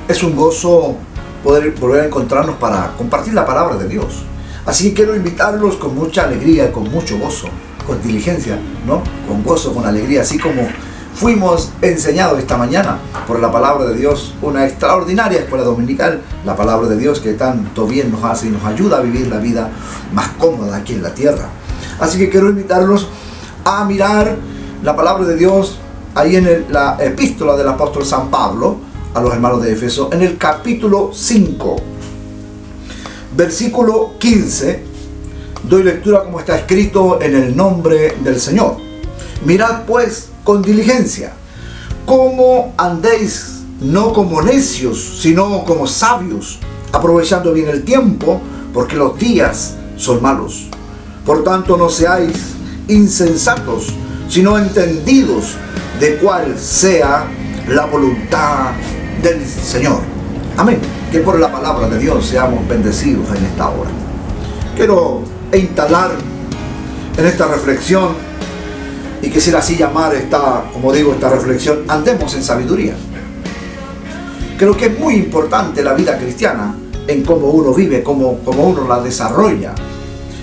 Es un gozo poder volver a encontrarnos para compartir la palabra de Dios. Así que quiero invitarlos con mucha alegría, con mucho gozo, con diligencia, ¿no? Con gozo, con alegría, así como fuimos enseñados esta mañana por la palabra de Dios, una extraordinaria escuela dominical, la palabra de Dios que tanto bien nos hace y nos ayuda a vivir la vida más cómoda aquí en la tierra. Así que quiero invitarlos a mirar la palabra de Dios ahí en la epístola del apóstol San Pablo a los hermanos de Éfeso, en el capítulo 5, versículo 15. Doy lectura como está escrito en el nombre del Señor. Mirad pues con diligencia cómo andéis, no como necios, sino como sabios, aprovechando bien el tiempo, porque los días son malos. Por tanto, no seáis insensatos, sino entendidos de cuál sea la voluntad del Señor. Amén. Que por la palabra de Dios seamos bendecidos en esta hora. Quiero instalar en esta reflexión, y quisiera así llamar esta reflexión, andemos en sabiduría. Creo que es muy importante la vida cristiana en cómo uno vive, cómo uno la desarrolla.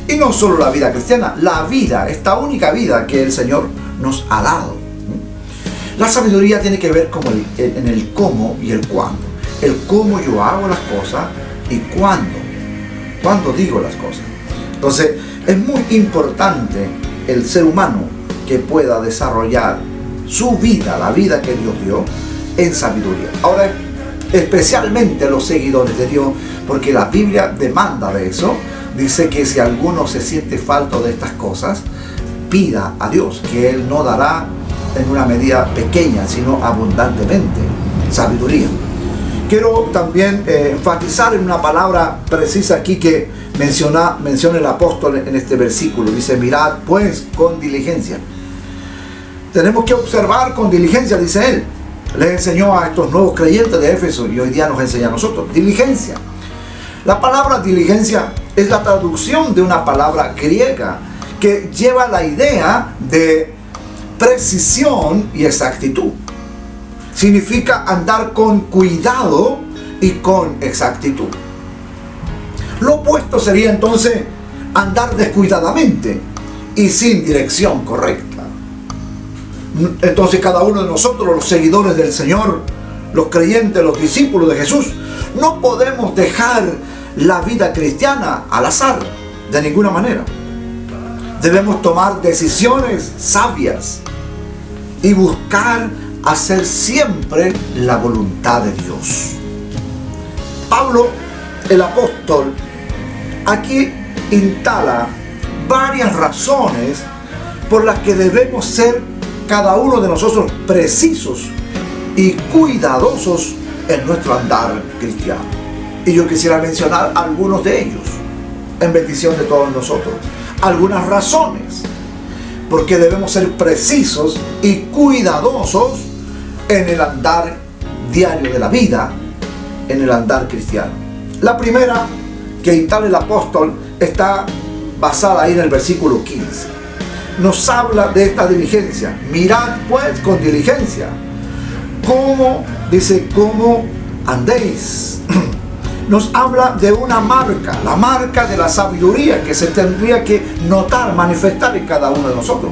Y no solo la vida cristiana, la vida, esta única vida que el Señor nos ha dado. La sabiduría tiene que ver en el cómo y el cuándo. El cómo yo hago las cosas y cuándo digo las cosas. Entonces, es muy importante el ser humano que pueda desarrollar su vida, la vida que Dios dio, en sabiduría. Ahora, especialmente los seguidores de Dios, porque la Biblia demanda de eso. Dice que si alguno se siente falto de estas cosas, pida a Dios, que Él no dará en una medida pequeña, sino abundantemente sabiduría. Quiero también enfatizar en una palabra precisa aquí que menciona el apóstol en este versículo. Dice, mirad pues con diligencia. Tenemos que observar con diligencia, dice él. Les enseñó a estos nuevos creyentes de Éfeso y hoy día nos enseña a nosotros. Diligencia. La palabra diligencia es la traducción de una palabra griega que lleva la idea de precisión y exactitud. Significa andar con cuidado y con exactitud. Lo opuesto sería entonces andar descuidadamente y sin dirección correcta. Entonces cada uno de nosotros, los seguidores del Señor, los creyentes, los discípulos de Jesús, no podemos dejar la vida cristiana al azar, de ninguna manera. Debemos tomar decisiones sabias y buscar hacer siempre la voluntad de Dios. Pablo, el apóstol, aquí instala varias razones por las que debemos ser cada uno de nosotros precisos y cuidadosos en nuestro andar cristiano. Y yo quisiera mencionar algunos de ellos, en bendición de todos nosotros. Algunas razones por qué debemos ser precisos y cuidadosos en el andar diario de la vida, en el andar cristiano. La primera que instala el apóstol está basada ahí en el versículo 15. Nos habla de esta diligencia. Mirad pues con diligencia cómo andéis. Nos habla de una marca, la marca de la sabiduría que se tendría que notar, manifestar en cada uno de nosotros.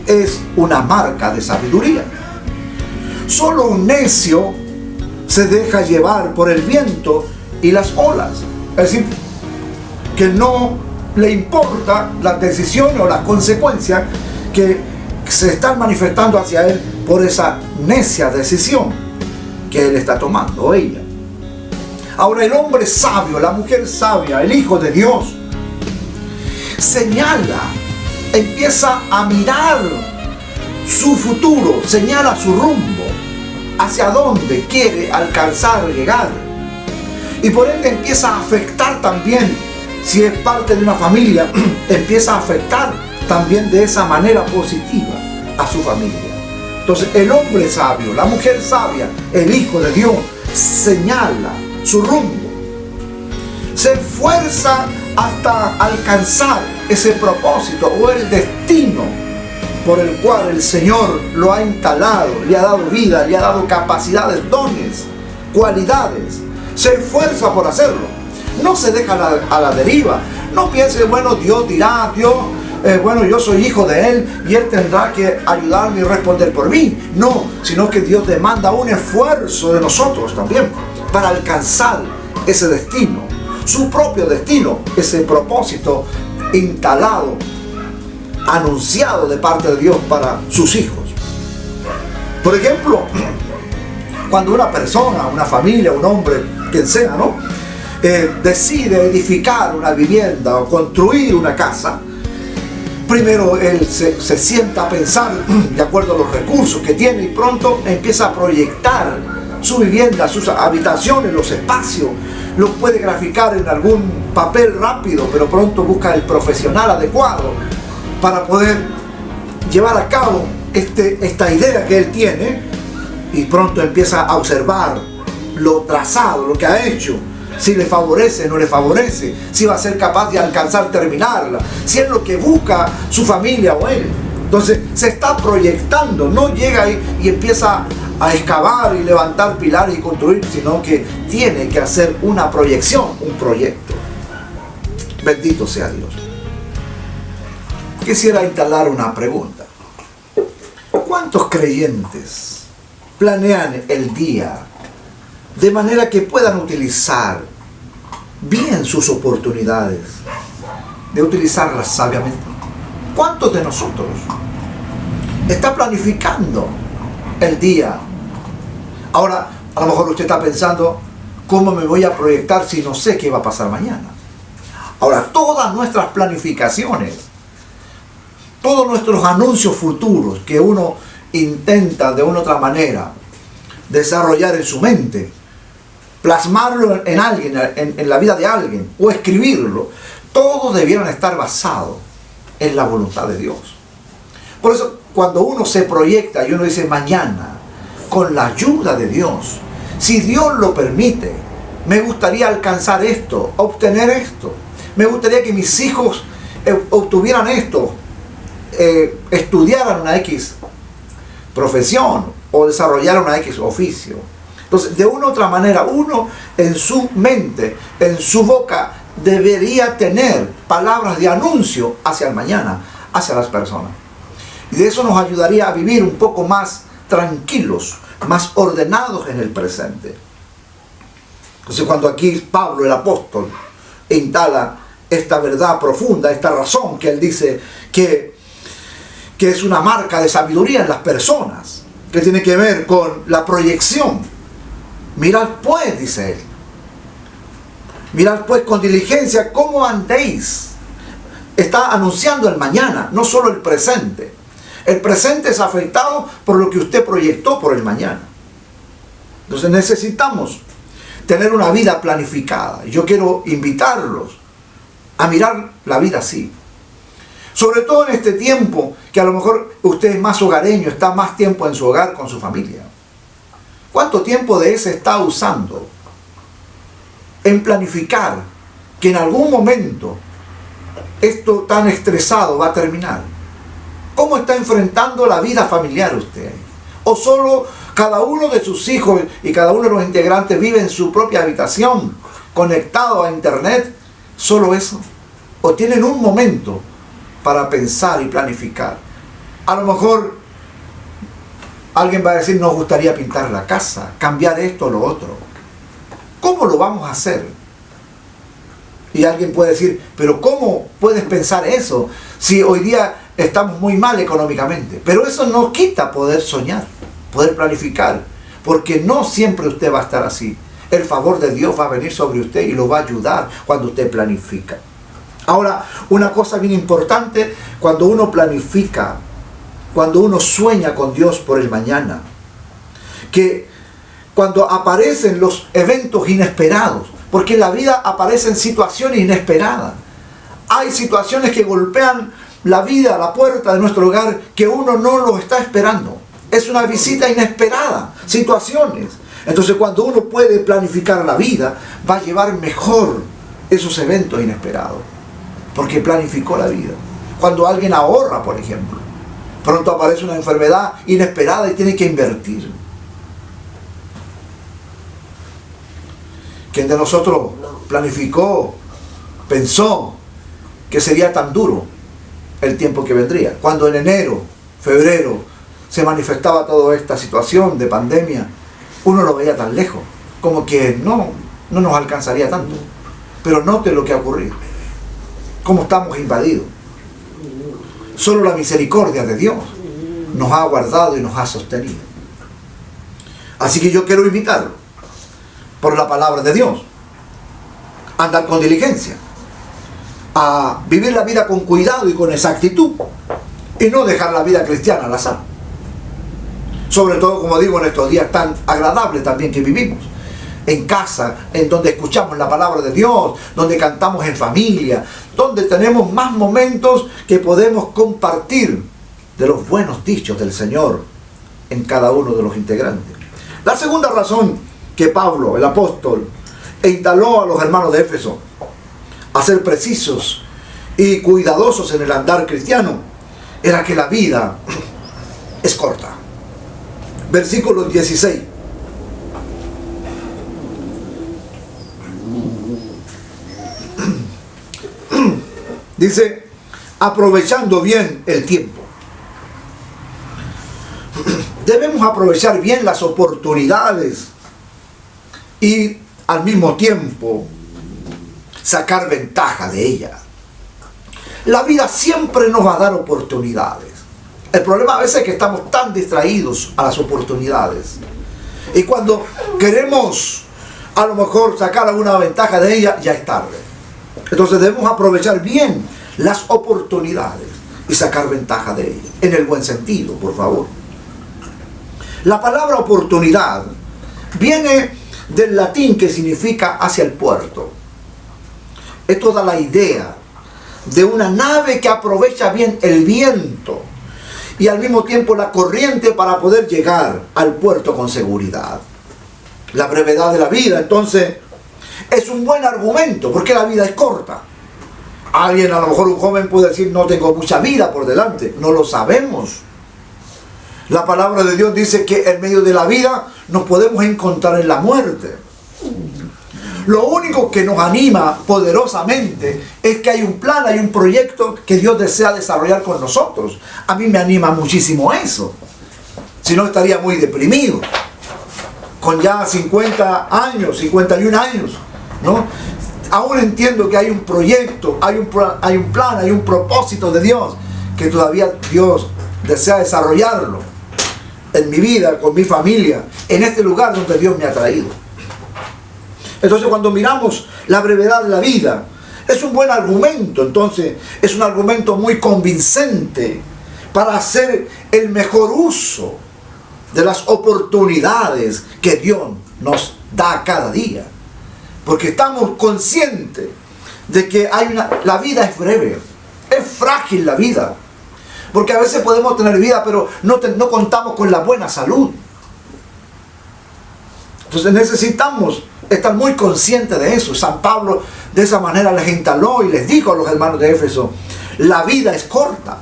Es una marca de sabiduría. Solo un necio se deja llevar por el viento y las olas. Es decir, que no le importa las decisiones o las consecuencias que se están manifestando hacia él por esa necia decisión que él está tomando, o ella. Ahora, el hombre sabio, la mujer sabia, el Hijo de Dios, señala, empieza a mirar su futuro, señala su rumbo, hacia dónde quiere alcanzar, llegar. Y por ende empieza a afectar también, si es parte de una familia, empieza a afectar también de esa manera positiva a su familia. Entonces, el hombre sabio, la mujer sabia, el Hijo de Dios, señala su rumbo, se esfuerza hasta alcanzar ese propósito o el destino por el cual el Señor lo ha instalado, le ha dado vida, le ha dado capacidades, dones cualidades, se esfuerza por hacerlo. No se deja a la deriva. No piense, bueno, Dios dirá, bueno, yo soy hijo de Él y Él tendrá que ayudarme y responder por mí. No, sino que Dios demanda un esfuerzo de nosotros también para alcanzar ese destino, su propio destino, ese propósito instalado, anunciado de parte de Dios para sus hijos. Por ejemplo, cuando una persona, una familia, un hombre, quien sea, ¿no? Decide edificar una vivienda o construir una casa, primero él se sienta a pensar de acuerdo a los recursos que tiene y pronto empieza a proyectar su vivienda, sus habitaciones, los espacios. Los puede graficar en algún papel rápido, pero pronto busca el profesional adecuado para poder llevar a cabo esta idea que él tiene, y pronto empieza a observar lo trazado, lo que ha hecho, si le favorece, no le favorece, si va a ser capaz de alcanzar terminarla, si es lo que busca su familia o él. Entonces se está proyectando, no llega ahí y empieza a excavar y levantar pilares y construir, sino que tiene que hacer una proyección, un proyecto. Bendito sea Dios. Quisiera instalar una pregunta. ¿Cuántos creyentes planean el día de manera que puedan utilizar bien sus oportunidades, de utilizarlas sabiamente? ¿Cuántos de nosotros está planificando el día? Ahora, a lo mejor usted está pensando, ¿cómo me voy a proyectar si no sé qué va a pasar mañana? Ahora, todas nuestras planificaciones, todos nuestros anuncios futuros que uno intenta de una u otra manera desarrollar en su mente, plasmarlo en alguien, en la vida de alguien, o escribirlo, todos debieran estar basados en la voluntad de Dios. Por eso, cuando uno se proyecta y uno dice mañana, con la ayuda de Dios, si Dios lo permite, me gustaría alcanzar esto, obtener esto, me gustaría que mis hijos obtuvieran esto, estudiaran una X profesión o desarrollaran una X oficio. Entonces, de una u otra manera, uno en su mente, en su boca, debería tener palabras de anuncio hacia el mañana, hacia las personas. Y de eso nos ayudaría a vivir un poco más tranquilos, más ordenados en el presente. Entonces, cuando aquí Pablo, el apóstol, instala esta verdad profunda, esta razón que él dice que es una marca de sabiduría en las personas, que tiene que ver con la proyección. Mirad pues, dice él, mirad pues con diligencia cómo andéis. Está anunciando el mañana, no solo el presente. El presente es afectado por lo que usted proyectó por el mañana. Entonces necesitamos tener una vida planificada. Yo quiero invitarlos a mirar la vida así. Sobre todo en este tiempo que a lo mejor usted es más hogareño, está más tiempo en su hogar con su familia. ¿Cuánto tiempo de ese está usando en planificar que en algún momento esto tan estresado va a terminar? ¿Cómo está enfrentando la vida familiar usted? ¿O solo cada uno de sus hijos y cada uno de los integrantes vive en su propia habitación, conectado a internet? ¿Solo eso? ¿O tienen un momento para pensar y planificar? A lo mejor alguien va a decir, nos gustaría pintar la casa, cambiar esto o lo otro. ¿Cómo lo vamos a hacer? Y alguien puede decir, pero ¿cómo puedes pensar eso si hoy día estamos muy mal económicamente? Pero eso no quita poder soñar, poder planificar, porque no siempre usted va a estar así. El favor de Dios va a venir sobre usted y lo va a ayudar cuando usted planifica. Ahora, una cosa bien importante, cuando uno planifica, cuando uno sueña con Dios por el mañana, que cuando aparecen los eventos inesperados, porque en la vida aparecen situaciones inesperadas. Hay situaciones que golpean la vida, la puerta de nuestro hogar, que uno no lo está esperando. Es una visita inesperada, situaciones. Entonces, cuando uno puede planificar la vida, va a llevar mejor esos eventos inesperados, porque planificó la vida. Cuando alguien ahorra, por ejemplo, pronto aparece una enfermedad inesperada y tiene que invertir. ¿Quién de nosotros planificó, pensó que sería tan duro el tiempo que vendría? Cuando en enero, febrero, se manifestaba toda esta situación de pandemia, uno lo veía tan lejos, como que no nos alcanzaría tanto. Pero note lo que ha ocurrido, cómo estamos invadidos. Solo la misericordia de Dios nos ha guardado y nos ha sostenido. Así que yo quiero invitarlo, por la palabra de Dios, a andar con diligencia, a vivir la vida con cuidado y con exactitud, y no dejar la vida cristiana al azar. Sobre todo, como digo, en estos días tan agradables también que vivimos, en casa, en donde escuchamos la palabra de Dios, donde cantamos en familia, donde tenemos más momentos que podemos compartir de los buenos dichos del Señor en cada uno de los integrantes. La segunda razón que Pablo, el apóstol, instaló a los hermanos de Éfeso a ser precisos y cuidadosos en el andar cristiano, era que la vida es corta. Versículo 16. Dice, aprovechando bien el tiempo. Debemos aprovechar bien las oportunidades y al mismo tiempo sacar ventaja de ella. La vida siempre nos va a dar oportunidades. El problema a veces es que estamos tan distraídos a las oportunidades. Y cuando queremos a lo mejor sacar alguna ventaja de ella, ya es tarde. Entonces debemos aprovechar bien las oportunidades y sacar ventaja de ellas. En el buen sentido, por favor. La palabra oportunidad viene del latín que significa hacia el puerto. Esto da la idea de una nave que aprovecha bien el viento y al mismo tiempo la corriente para poder llegar al puerto con seguridad. La brevedad de la vida, entonces, es un buen argumento, porque la vida es corta. Alguien, a lo mejor un joven puede decir, no tengo mucha vida por delante. No lo sabemos. La palabra de Dios dice que en medio de la vida nos podemos encontrar en la muerte. Lo único que nos anima poderosamente es que hay un plan, hay un proyecto que Dios desea desarrollar con nosotros. A mí me anima muchísimo eso. Si no, estaría muy deprimido. Con ya 50 años, 51 años, ¿no? Aún entiendo que hay un proyecto, hay un plan, hay un propósito de Dios, que todavía Dios desea desarrollarlo en mi vida, con mi familia, en este lugar donde Dios me ha traído. Entonces, cuando miramos la brevedad de la vida, es un buen argumento. Entonces, es un argumento muy convincente para hacer el mejor uso de las oportunidades que Dios nos da cada día. Porque estamos conscientes de que la vida es breve, es frágil la vida. Porque a veces podemos tener vida, pero no contamos con la buena salud. Entonces necesitamos estar muy conscientes de eso. San Pablo de esa manera les instaló y les dijo a los hermanos de Éfeso, la vida es corta,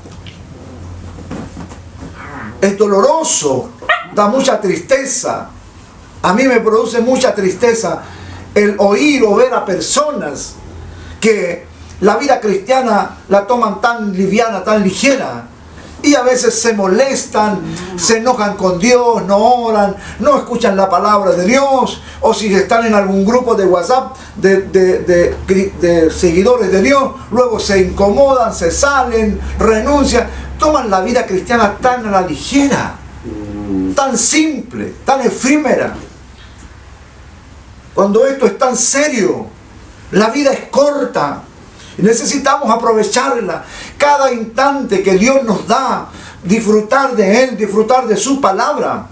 es doloroso, da mucha tristeza. A mí me produce mucha tristeza el oír o ver a personas que la vida cristiana la toman tan liviana, tan ligera, y a veces se molestan, se enojan con Dios, no oran, no escuchan la palabra de Dios, o si están en algún grupo de WhatsApp de seguidores de Dios, luego se incomodan, se salen, renuncian, toman la vida cristiana tan a la ligera, tan simple, tan efímera. Cuando esto es tan serio, la vida es corta. Necesitamos aprovecharla. Cada instante que Dios nos da, disfrutar de Él, disfrutar de su palabra,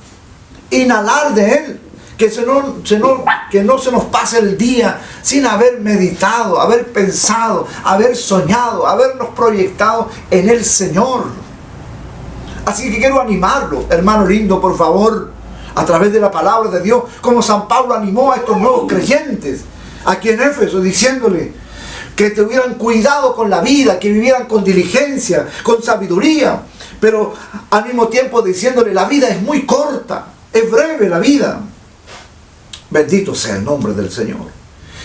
inhalar de Él. Que no se nos pase el día sin haber meditado, haber pensado, haber soñado, habernos proyectado en el Señor. Así que quiero animarlo, hermano lindo, por favor, a través de la palabra de Dios, como San Pablo animó a estos nuevos creyentes aquí en Éfeso, diciéndole que tuvieran cuidado con la vida, que vivieran con diligencia, con sabiduría, pero al mismo tiempo diciéndole, la vida es muy corta, es breve la vida. Bendito sea el nombre del Señor.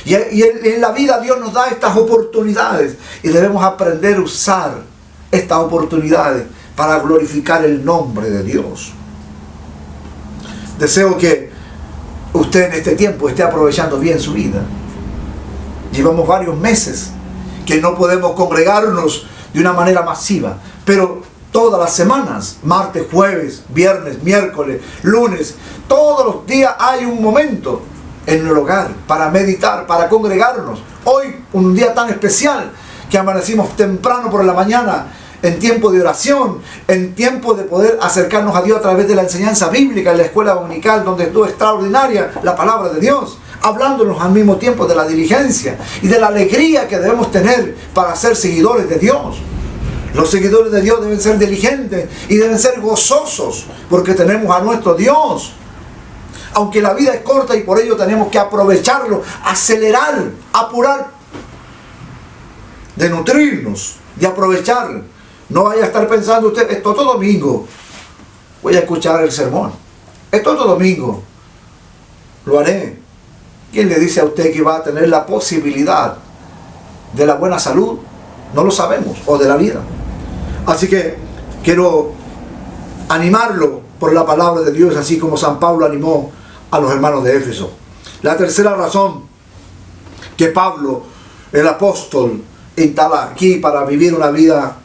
En la vida Dios nos da estas oportunidades y debemos aprender a usar estas oportunidades para glorificar el nombre de Dios. Deseo que usted en este tiempo esté aprovechando bien su vida. Llevamos varios meses que no podemos congregarnos de una manera masiva, pero todas las semanas, martes, jueves, viernes, miércoles, lunes, todos los días hay un momento en el hogar para meditar, para congregarnos. Hoy, un día tan especial que amanecimos temprano por la mañana, en tiempo de oración, en tiempo de poder acercarnos a Dios a través de la enseñanza bíblica en la escuela dominical, donde estuvo extraordinaria la palabra de Dios, hablándonos al mismo tiempo de la diligencia y de la alegría que debemos tener para ser seguidores de Dios. Los seguidores de Dios deben ser diligentes y deben ser gozosos porque tenemos a nuestro Dios. Aunque la vida es corta y por ello tenemos que aprovecharlo, acelerar, apurar, de nutrirnos, de aprovechar. No vaya a estar pensando usted, esto todo domingo voy a escuchar el sermón. Esto todo domingo lo haré. ¿Quién le dice a usted que va a tener la posibilidad de la buena salud? No lo sabemos, o de la vida. Así que quiero animarlo por la palabra de Dios, así como San Pablo animó a los hermanos de Éfeso. La tercera razón que Pablo, el apóstol, instala aquí para vivir una vida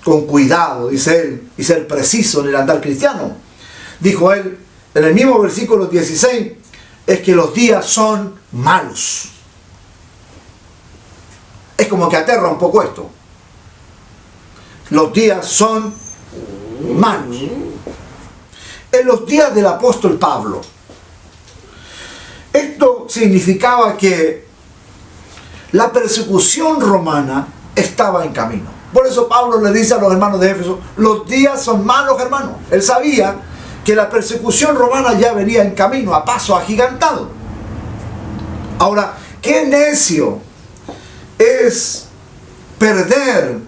con cuidado, dice él, y ser preciso en el andar cristiano, dijo él en el mismo versículo 16, es que los días son malos. Es como que aterra un poco esto. Los días son malos. En los días del apóstol Pablo, esto significaba que la persecución romana estaba en camino. Por eso Pablo le dice a los hermanos de Éfeso, los días son malos, hermanos. Él sabía que la persecución romana ya venía en camino, a paso agigantado. Ahora, qué necio es perder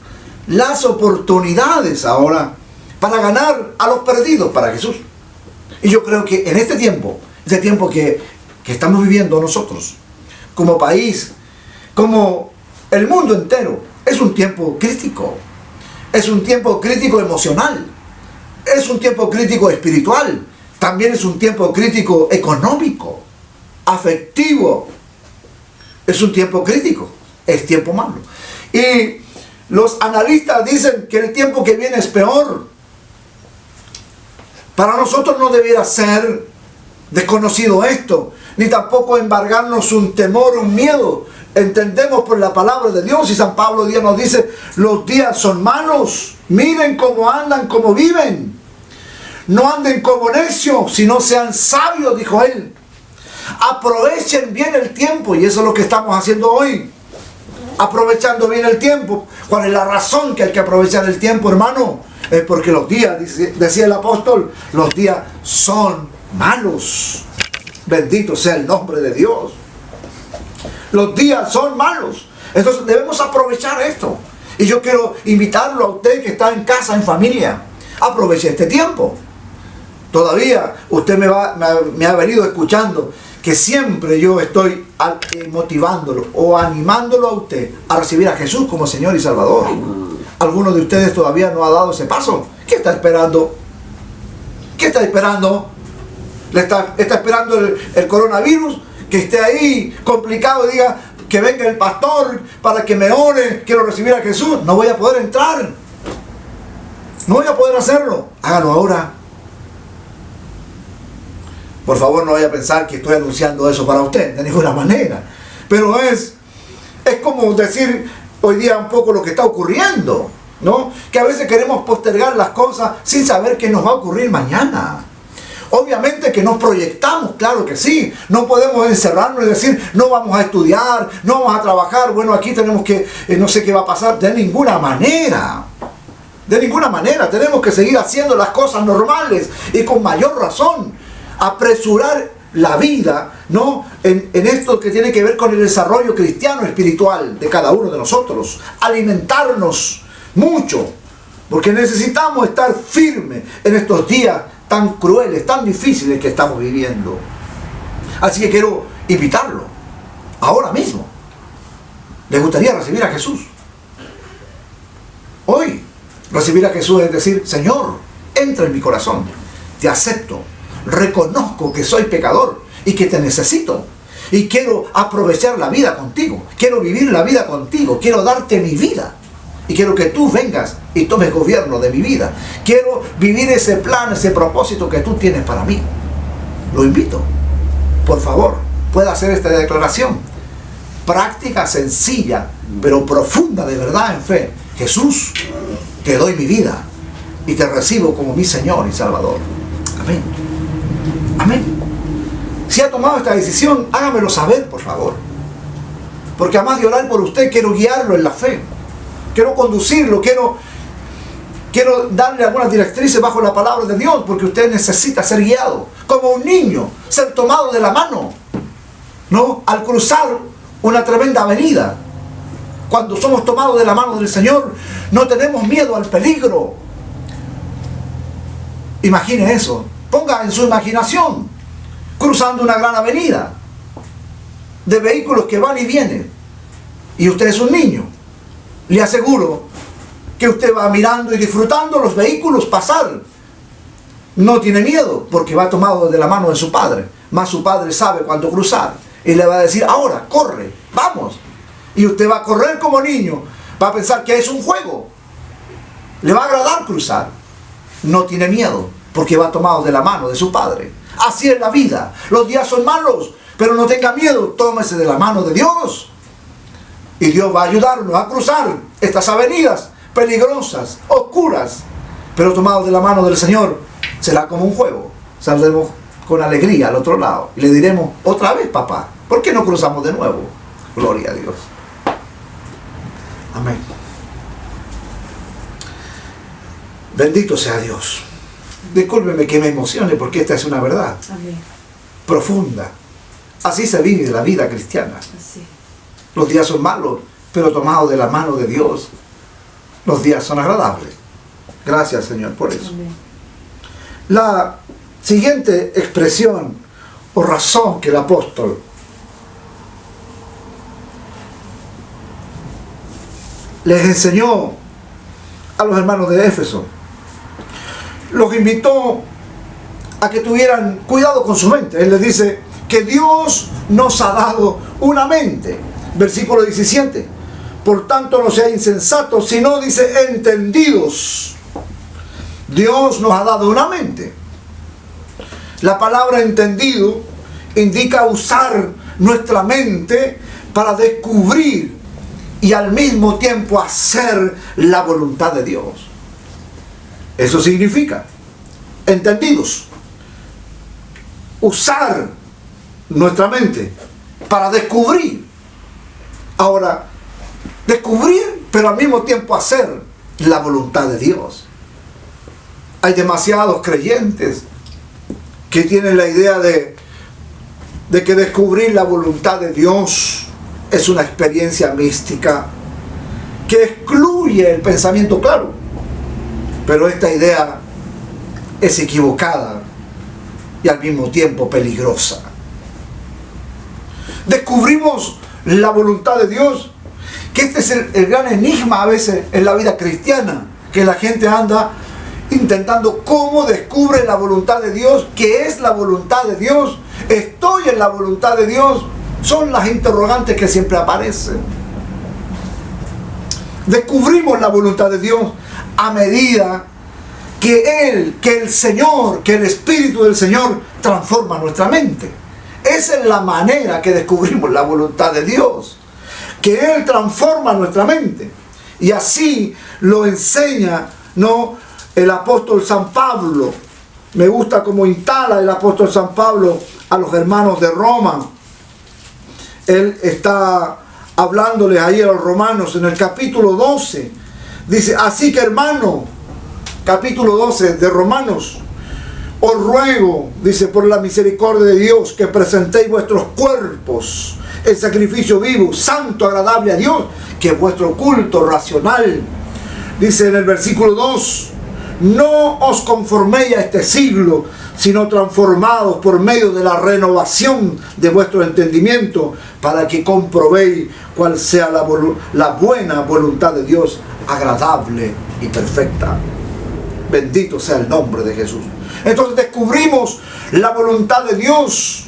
las oportunidades ahora para ganar a los perdidos para Jesús. Y yo creo que en este tiempo que estamos viviendo nosotros, como país, como el mundo entero, es un tiempo crítico. Es un tiempo crítico emocional. Es un tiempo crítico espiritual. También es un tiempo crítico económico, afectivo. Es un tiempo crítico. Es tiempo malo. Y los analistas dicen que el tiempo que viene es peor. Para nosotros no debiera ser desconocido esto, ni tampoco embargarnos un temor, un miedo. Entendemos por la palabra de Dios y San Pablo hoy día nos dice, los días son malos, miren cómo andan, cómo viven. No anden como necios, sino sean sabios, dijo él. Aprovechen bien el tiempo, y eso es lo que estamos haciendo hoy. Aprovechando bien el tiempo. ¿Cuál es la razón que hay que aprovechar el tiempo, hermano? Es porque los días, decía el apóstol, los días son malos. Bendito sea el nombre de Dios. Los días son malos. Entonces debemos aprovechar esto. Y yo quiero invitarlo a usted que está en casa, en familia. Aproveche este tiempo. Todavía usted me ha venido escuchando que siempre yo estoy motivándolo o animándolo a usted a recibir a Jesús como Señor y Salvador. ¿Alguno de ustedes todavía no ha dado ese paso? ¿Qué está esperando? ¿Qué está esperando? ¿Está esperando el coronavirus? Que esté ahí complicado y diga que venga el pastor para que me ore, quiero recibir a Jesús. No voy a poder entrar. No voy a poder hacerlo. Hágalo ahora. Por favor, no vaya a pensar que estoy anunciando eso para usted, de ninguna manera. Pero es como decir hoy día un poco lo que está ocurriendo, ¿no? Que a veces queremos postergar las cosas sin saber qué nos va a ocurrir mañana. Obviamente que nos proyectamos, claro que sí. No podemos encerrarnos y decir, no vamos a estudiar, no vamos a trabajar, bueno, aquí tenemos que, no sé qué va a pasar. De ninguna manera. De ninguna manera. Tenemos que seguir haciendo las cosas normales y con mayor razón. Apresurar la vida, ¿no? En esto que tiene que ver con el desarrollo cristiano espiritual de cada uno de nosotros. Alimentarnos mucho, porque necesitamos estar firmes en estos días tan crueles, tan difíciles que estamos viviendo. Así que quiero invitarlo ahora mismo, les gustaría recibir a Jesús. Hoy, recibir a Jesús es decir, Señor, entra en mi corazón, te acepto, reconozco que soy pecador y que te necesito. Y quiero aprovechar la vida contigo, quiero vivir la vida contigo, quiero darte mi vida. Y quiero que tú vengas y tomes gobierno de mi vida. Quiero vivir ese plan, ese propósito que tú tienes para mí. Lo invito, por favor, pueda hacer esta declaración. Práctica, sencilla, pero profunda de verdad en fe. Jesús, te doy mi vida y te recibo como mi Señor y Salvador. Amén. Amén. Si ha tomado esta decisión, hágamelo saber, por favor. Porque además de orar por usted, quiero guiarlo en la fe. Quiero conducirlo, quiero darle algunas directrices bajo la palabra de Dios, porque usted necesita ser guiado, como un niño, ser tomado de la mano, ¿no? Al cruzar una tremenda avenida. Cuando somos tomados de la mano del Señor, no tenemos miedo al peligro. Imagine eso. Ponga en su imaginación, cruzando una gran avenida, de vehículos que van y vienen, y usted es un niño. Le aseguro que usted va mirando y disfrutando los vehículos pasar. No tiene miedo, porque va tomado de la mano de su padre. Mas su padre sabe cuándo cruzar. Y le va a decir, ahora, corre, vamos. Y usted va a correr como niño. Va a pensar que es un juego. Le va a agradar cruzar. No tiene miedo, porque va tomado de la mano de su padre. Así es la vida. Los días son malos, pero no tenga miedo. Tómese de la mano de Dios. Y Dios va a ayudarnos a cruzar estas avenidas peligrosas, oscuras. Pero tomados de la mano del Señor, será como un juego. Saldremos con alegría al otro lado. Y le diremos, otra vez, papá, ¿por qué no cruzamos de nuevo? Gloria a Dios. Amén. Bendito sea Dios. Discúlpeme que me emocione, porque esta es una verdad. Amén. Profunda. Así se vive la vida cristiana. Así. Los días son malos, pero tomados de la mano de Dios, los días son agradables. Gracias, Señor, por eso. Amén. La siguiente expresión o razón que el apóstol les enseñó a los hermanos de Éfeso, los invitó a que tuvieran cuidado con su mente. Él les dice que Dios nos ha dado una mente. Versículo 17. Por tanto, no sean insensatos, sino, dice, entendidos. Dios nos ha dado una mente. La palabra entendido indica usar nuestra mente para descubrir y al mismo tiempo hacer la voluntad de Dios. Eso significa, entendidos, usar nuestra mente para descubrir. Ahora, descubrir, pero al mismo tiempo hacer la voluntad de Dios. Hay demasiados creyentes que tienen la idea de que descubrir la voluntad de Dios es una experiencia mística que excluye el pensamiento claro. Pero esta idea es equivocada y al mismo tiempo peligrosa. Descubrimos la voluntad de Dios, que este es el gran enigma a veces en la vida cristiana, que la gente anda intentando cómo descubre la voluntad de Dios, qué es la voluntad de Dios, estoy en la voluntad de Dios. Son las interrogantes que siempre aparecen. Descubrimos la voluntad de Dios a medida que el Señor, que el Espíritu del Señor transforma nuestra mente. Esa es la manera que descubrimos la voluntad de Dios, que Él transforma nuestra mente. Y así lo enseña, ¿no?, el apóstol San Pablo. Me gusta cómo instala el apóstol San Pablo a los hermanos de Roma. Él está hablándoles ahí a los romanos en el capítulo 12. Dice, así que hermano, capítulo 12 de Romanos, os ruego, dice, por la misericordia de Dios, que presentéis vuestros cuerpos en sacrificio vivo, santo, agradable a Dios, que es vuestro culto racional. Dice en el versículo 2, no os conforméis a este siglo, sino transformados por medio de la renovación de vuestro entendimiento, para que comprobéis cuál sea la buena voluntad de Dios, agradable y perfecta. Bendito sea el nombre de Jesús. Entonces descubrimos la voluntad de Dios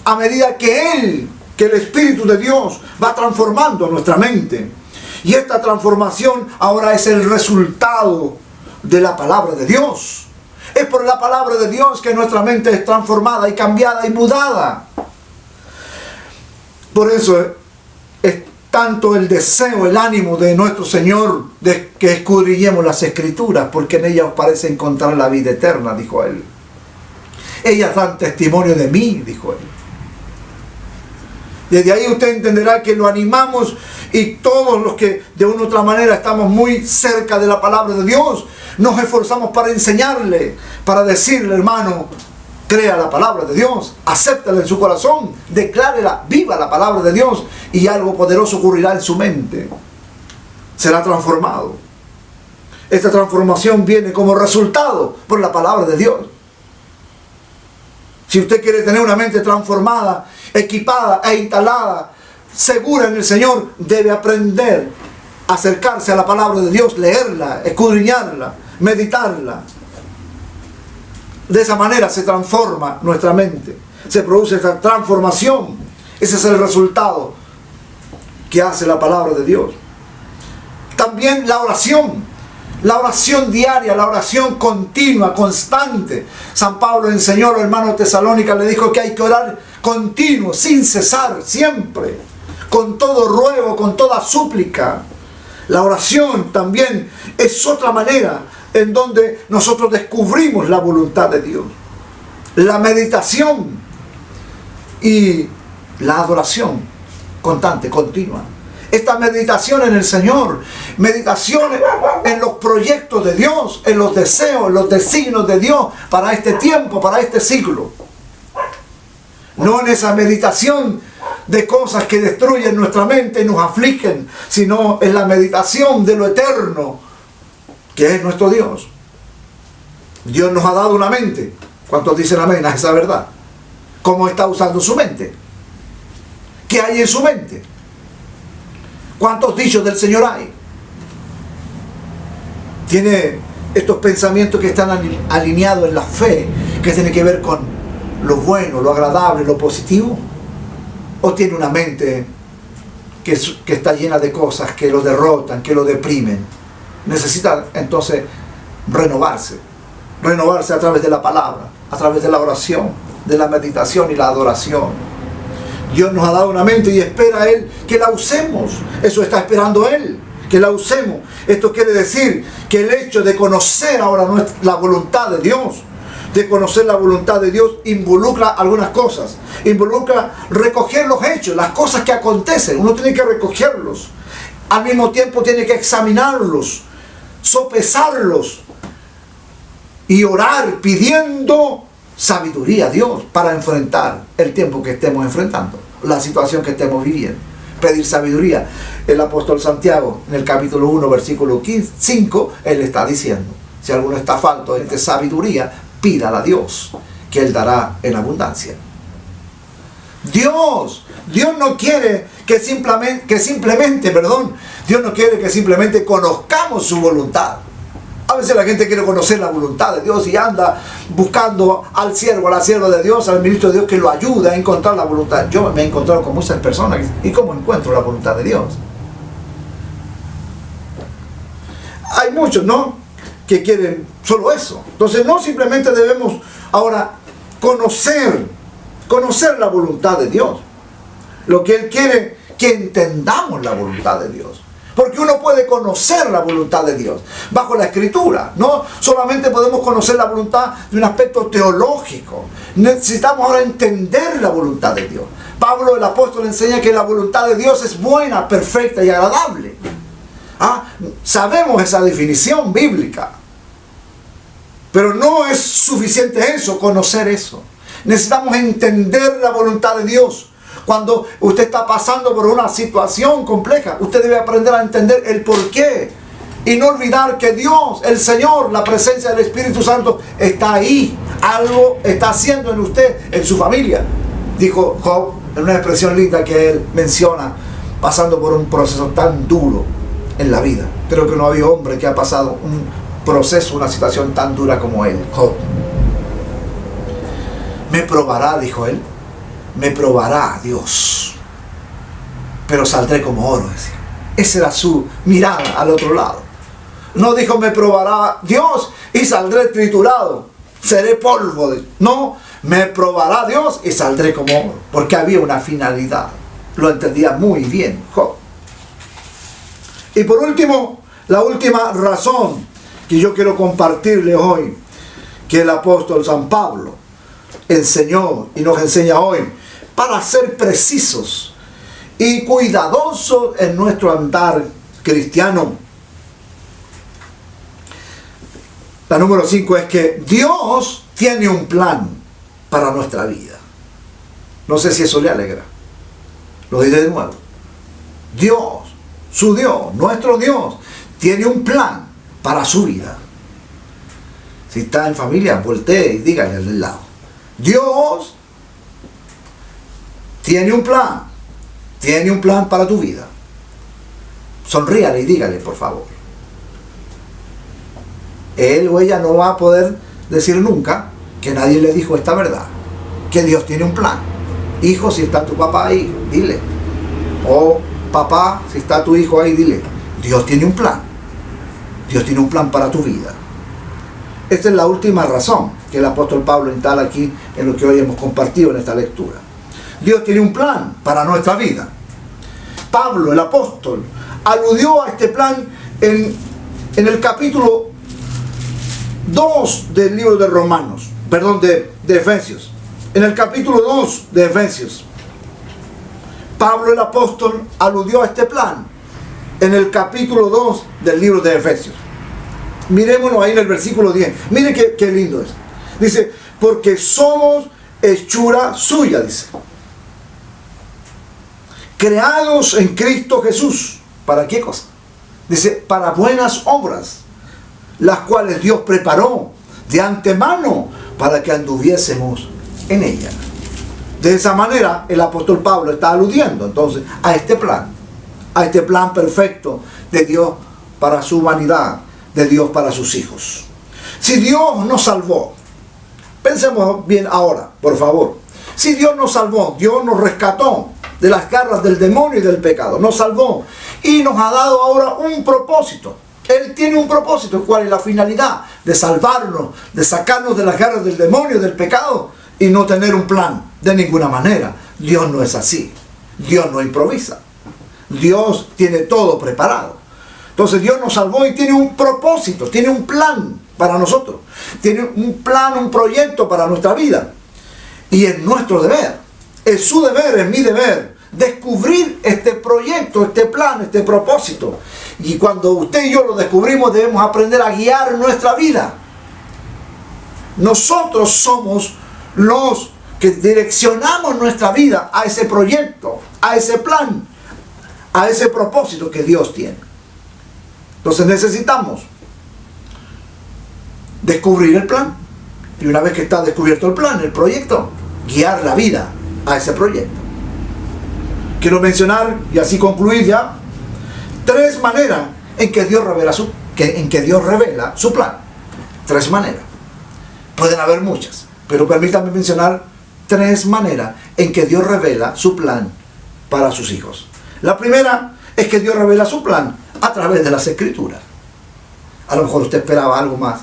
a medida que el Espíritu de Dios va transformando nuestra mente. Y esta transformación ahora es el resultado de la palabra de Dios. Es por la palabra de Dios que nuestra mente es transformada y cambiada y mudada. Por eso es tanto el deseo, el ánimo de nuestro Señor de que escudriñemos las Escrituras, porque en ellas os parece encontrar la vida eterna, dijo Él. Ellas dan testimonio de mí, dijo Él. Desde ahí usted entenderá que lo animamos, y todos los que de una u otra manera estamos muy cerca de la palabra de Dios, nos esforzamos para enseñarle, para decirle: hermano, crea la palabra de Dios, acéptala en su corazón, declárela, viva la palabra de Dios, y algo poderoso ocurrirá en su mente. Será transformado. Esta transformación viene como resultado por la palabra de Dios. Si usted quiere tener una mente transformada, equipada e instalada, segura en el Señor, debe aprender a acercarse a la palabra de Dios, leerla, escudriñarla, meditarla. De esa manera se transforma nuestra mente, se produce esta transformación. Ese es el resultado que hace la palabra de Dios. También la oración diaria, la oración continua, constante. San Pablo enseñó a los hermanos tesalónicos, le dijo que hay que orar continuo, sin cesar, siempre, con todo ruego, con toda súplica. La oración también es otra manera en donde nosotros descubrimos la voluntad de Dios. La meditación y la adoración constante, continua. Esta meditación en el Señor, meditación en los proyectos de Dios, en los deseos, en los designios de Dios para este tiempo, para este siglo. No en esa meditación de cosas que destruyen nuestra mente y nos afligen, sino en la meditación de lo eterno, que es nuestro Dios. Dios nos ha dado una mente. ¿Cuántos dicen amén a esa verdad? ¿Cómo está usando su mente? ¿Qué hay en su mente? ¿Cuántos dichos del Señor hay? ¿Tiene estos pensamientos que están alineados en la fe, que tienen que ver con lo bueno, lo agradable, lo positivo? ¿O tiene una mente que está llena de cosas que lo derrotan, que lo deprimen? Necesita entonces renovarse a través de la palabra, a través de la oración, de la meditación y la adoración. Dios nos ha dado una mente y espera Él que la usemos. Eso está esperando Él, que la usemos. Esto quiere decir que el hecho de conocer ahora la voluntad de Dios, involucra algunas cosas. Involucra recoger los hechos, las cosas que acontecen. Uno tiene que recogerlos. Al mismo tiempo tiene que examinarlos, sopesarlos y orar pidiendo sabiduría a Dios para enfrentar el tiempo que estemos enfrentando, la situación que estemos viviendo. Pedir sabiduría. El apóstol Santiago, en el capítulo 1, versículo 5, él está diciendo: si alguno está falto de sabiduría, pídala a Dios, que Él dará en abundancia. Dios no quiere que simplemente conozcamos su voluntad. A veces la gente quiere conocer la voluntad de Dios y anda buscando al siervo, a la sierva de Dios, al ministro de Dios que lo ayude a encontrar la voluntad. Yo me he encontrado con muchas personas. ¿Y cómo encuentro la voluntad de Dios? Hay muchos, ¿no?, que quieren solo eso. Entonces no simplemente debemos ahora conocer la voluntad de Dios. Lo que Él quiere que entendamos la voluntad de Dios. Porque uno puede conocer la voluntad de Dios bajo la Escritura. No solamente podemos conocer la voluntad de un aspecto teológico. Necesitamos ahora entender la voluntad de Dios. Pablo, el apóstol, enseña que la voluntad de Dios es buena, perfecta y agradable. Sabemos esa definición bíblica. Pero no es suficiente eso, conocer eso. Necesitamos entender la voluntad de Dios. Cuando usted está pasando por una situación compleja, usted debe aprender a entender el porqué Y no olvidar que Dios, el Señor, la presencia del Espíritu Santo está ahí. Algo está haciendo en usted, en su familia. Dijo Job en una expresión linda que él menciona, pasando por un proceso tan duro en la vida. Creo que no había hombre que ha pasado un proceso, una situación tan dura como él, Job. Me probará, dijo él, me probará Dios, pero saldré como oro, decía. Esa era su mirada al otro lado. No dijo me probará Dios y saldré triturado, seré polvo. No, me probará Dios y saldré como oro, porque había una finalidad. Lo entendía muy bien Job. Y por último, la última razón que yo quiero compartirle hoy, que el apóstol San Pablo enseñó y nos enseña hoy, para ser precisos y cuidadosos en nuestro andar cristiano. La número 5 es que Dios tiene un plan para nuestra vida. No sé si eso le alegra. Lo diré de nuevo. Dios, su Dios, nuestro Dios, tiene un plan para su vida. Si está en familia, voltee y dígale al del lado. Dios tiene un plan para tu vida. Sonríale y dígale, por favor. Él o ella no va a poder decir nunca que nadie le dijo esta verdad, que Dios tiene un plan. Hijo, si está tu papá ahí, dile. O papá, si está tu hijo ahí, dile. Dios tiene un plan. Dios tiene un plan para tu vida. Esta es la última razón que el apóstol Pablo instala aquí en lo que hoy hemos compartido en esta lectura. Dios tiene un plan para nuestra vida. Pablo, el apóstol, aludió a este plan en el capítulo 2 del libro de Romanos, perdón, de Efesios. En el capítulo 2 de Efesios, Pablo el apóstol aludió a este plan en el capítulo 2 del libro de Efesios. Miremoslo ahí en el versículo 10. Mire qué lindo es. Dice, porque somos hechura suya, dice. Creados en Cristo Jesús. ¿Para qué cosa? Dice, para buenas obras, las cuales Dios preparó de antemano para que anduviésemos en ella. De esa manera el apóstol Pablo está aludiendo entonces a este plan perfecto de Dios para su humanidad, de Dios para sus hijos. Si Dios nos salvó, pensemos bien ahora, por favor. Si Dios nos salvó, Dios nos rescató de las garras del demonio y del pecado, nos salvó y nos ha dado ahora un propósito. Él tiene un propósito. ¿Cuál es la finalidad? De salvarnos, de sacarnos de las garras del demonio y del pecado y no tener un plan de ninguna manera. Dios no es así. Dios no improvisa. Dios tiene todo preparado. Entonces Dios nos salvó y tiene un propósito, tiene un plan para nosotros. Tiene un plan, un proyecto para nuestra vida. Y es nuestro deber, es su deber, es mi deber, descubrir este proyecto, este plan, este propósito. Y cuando usted y yo lo descubrimos, debemos aprender a guiar nuestra vida. Nosotros somos los que direccionamos nuestra vida a ese proyecto, a ese plan, a ese propósito que Dios tiene. Entonces necesitamos descubrir el plan. Y una vez que está descubierto el plan, el proyecto, guiar la vida a ese proyecto. Quiero mencionar, y así concluir ya, 3 maneras en que Dios revela su plan. 3 maneras. Pueden haber muchas, pero permítanme mencionar 3 maneras en que Dios revela su plan para sus hijos. La primera es que Dios revela su plan a través de las Escrituras. A lo mejor usted esperaba algo más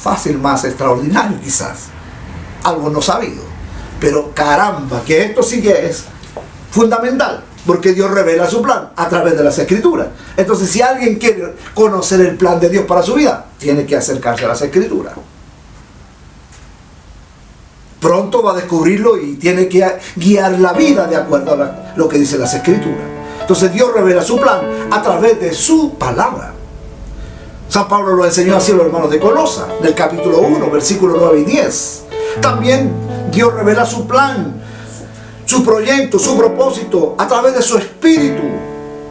fácil, más extraordinario quizás, algo no sabido, pero caramba, que esto sí que es fundamental, porque Dios revela su plan a través de las Escrituras. Entonces, si alguien quiere conocer el plan de Dios para su vida, tiene que acercarse a las Escrituras. Pronto va a descubrirlo y tiene que guiar la vida de acuerdo a lo que dice las Escrituras. Entonces Dios revela su plan a través de su palabra. San Pablo lo enseñó así a los hermanos de Colosa, en el capítulo 1, versículos 9 y 10. También Dios revela su plan, su proyecto, su propósito a través de su Espíritu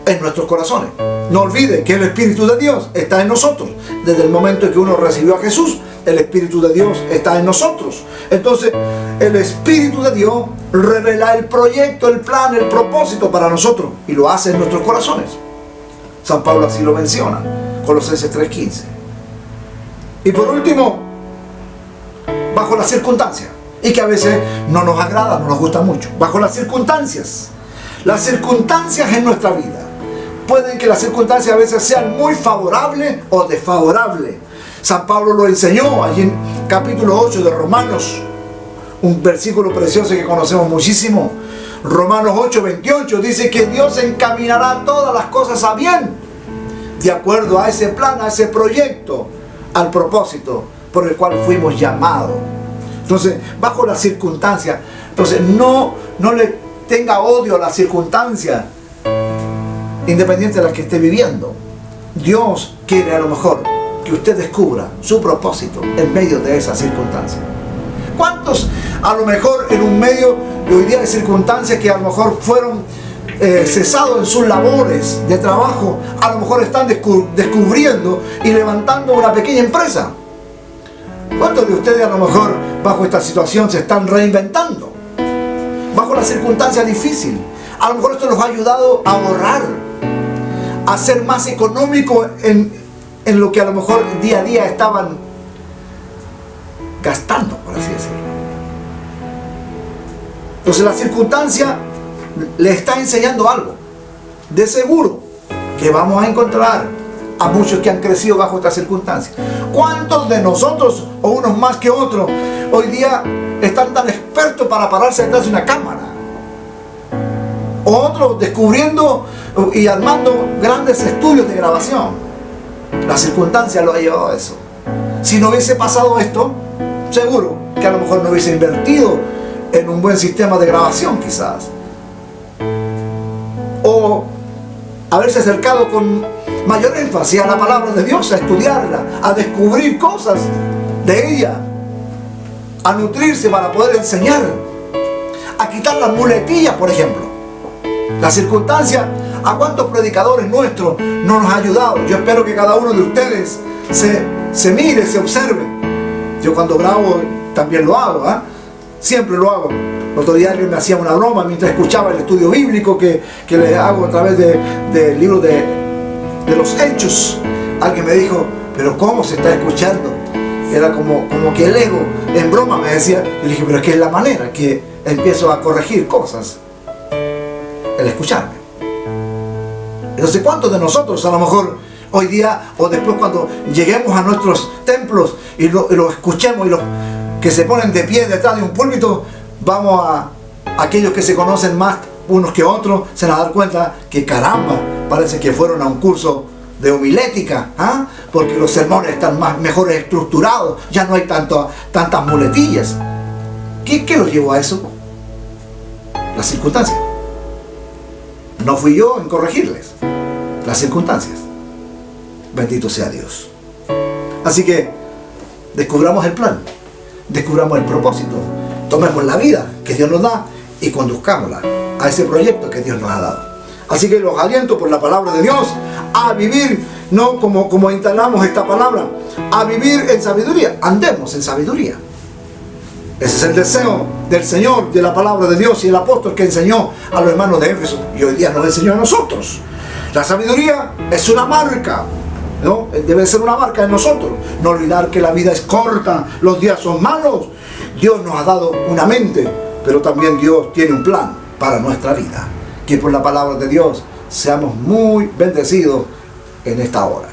en nuestros corazones. No olvide que el Espíritu de Dios está en nosotros. Desde el momento en que uno recibió a Jesús, el Espíritu de Dios está en nosotros. Entonces, el Espíritu de Dios revela el proyecto, el plan, el propósito para nosotros. Y lo hace en nuestros corazones. San Pablo así lo menciona. Colosenses 3:15. Y por último, bajo las circunstancias. Y que a veces no nos agrada, no nos gusta mucho. Bajo las circunstancias. Las circunstancias en nuestra vida. Pueden que las circunstancias a veces sean muy favorables o desfavorables. San Pablo lo enseñó allí en capítulo 8 de Romanos. Un versículo precioso que conocemos muchísimo. Romanos 8:28 dice que Dios encaminará todas las cosas a bien. De acuerdo a ese plan, a ese proyecto, al propósito por el cual fuimos llamados. Entonces, bajo las circunstancias, entonces no le tenga odio a las circunstancias, independiente de las que esté viviendo. Dios quiere a lo mejor que usted descubra su propósito en medio de esas circunstancias. ¿Cuántos a lo mejor en un medio de hoy día de circunstancias que a lo mejor fueron cesados en sus labores de trabajo, a lo mejor están descubriendo y levantando una pequeña empresa? ¿Cuántos de ustedes a lo mejor bajo esta situación se están reinventando? Bajo las circunstancias difíciles. A lo mejor esto los ha ayudado a ahorrar, a ser más económico en lo que a lo mejor día a día estaban gastando, por así decirlo. Entonces la circunstancia le está enseñando algo. De seguro que vamos a encontrar a muchos que han crecido bajo estas circunstancias. ¿Cuántos de nosotros, o unos más que otros, hoy día están tan expertos para pararse detrás de una cámara? Otros descubriendo y armando grandes estudios de grabación. La circunstancia lo ha llevado a eso. Si no hubiese pasado esto, seguro que a lo mejor no hubiese invertido en un buen sistema de grabación quizás. O haberse acercado con mayor énfasis a la palabra de Dios, a estudiarla, a descubrir cosas de ella, a nutrirse para poder enseñar, a quitar las muletillas, por ejemplo. La circunstancia, ¿a cuántos predicadores nuestros no nos ha ayudado? Yo espero que cada uno de ustedes se mire, se observe. Yo cuando grabo también lo hago, ¿eh? Siempre lo hago. El otro día alguien me hacía una broma mientras escuchaba el estudio bíblico que le hago a través del libro de los Hechos. Alguien me dijo, pero ¿cómo se está escuchando? Era como que el ego, en broma me decía. Y le dije, pero es que es la manera que empiezo a corregir cosas, el escucharme. Entonces, ¿cuántos de nosotros a lo mejor hoy día o después cuando lleguemos a nuestros templos y lo escuchemos y los que se ponen de pie detrás de un púlpito, vamos a aquellos que se conocen más unos que otros, se van a dar cuenta que caramba, parece que fueron a un curso de homilética, ¿ah? Porque los sermones están mejor estructurados, ya no hay tantas muletillas. ¿Qué los llevó a eso? Las circunstancias. No fui yo en corregirles, las circunstancias. Bendito sea Dios. Así que descubramos el plan, descubramos el propósito, tomemos la vida que Dios nos da y conduzcámosla a ese proyecto que Dios nos ha dado. Así que los aliento por la palabra de Dios a vivir, no como instalamos esta palabra, a vivir en sabiduría. Andemos en sabiduría. Ese es el deseo del Señor, de la palabra de Dios y el apóstol que enseñó a los hermanos de Éfeso y hoy día nos enseñó a nosotros. La sabiduría es una marca, ¿no? Debe ser una marca en nosotros. No olvidar que la vida es corta, los días son malos. Dios nos ha dado una mente, pero también Dios tiene un plan para nuestra vida. Que por la palabra de Dios seamos muy bendecidos en esta hora.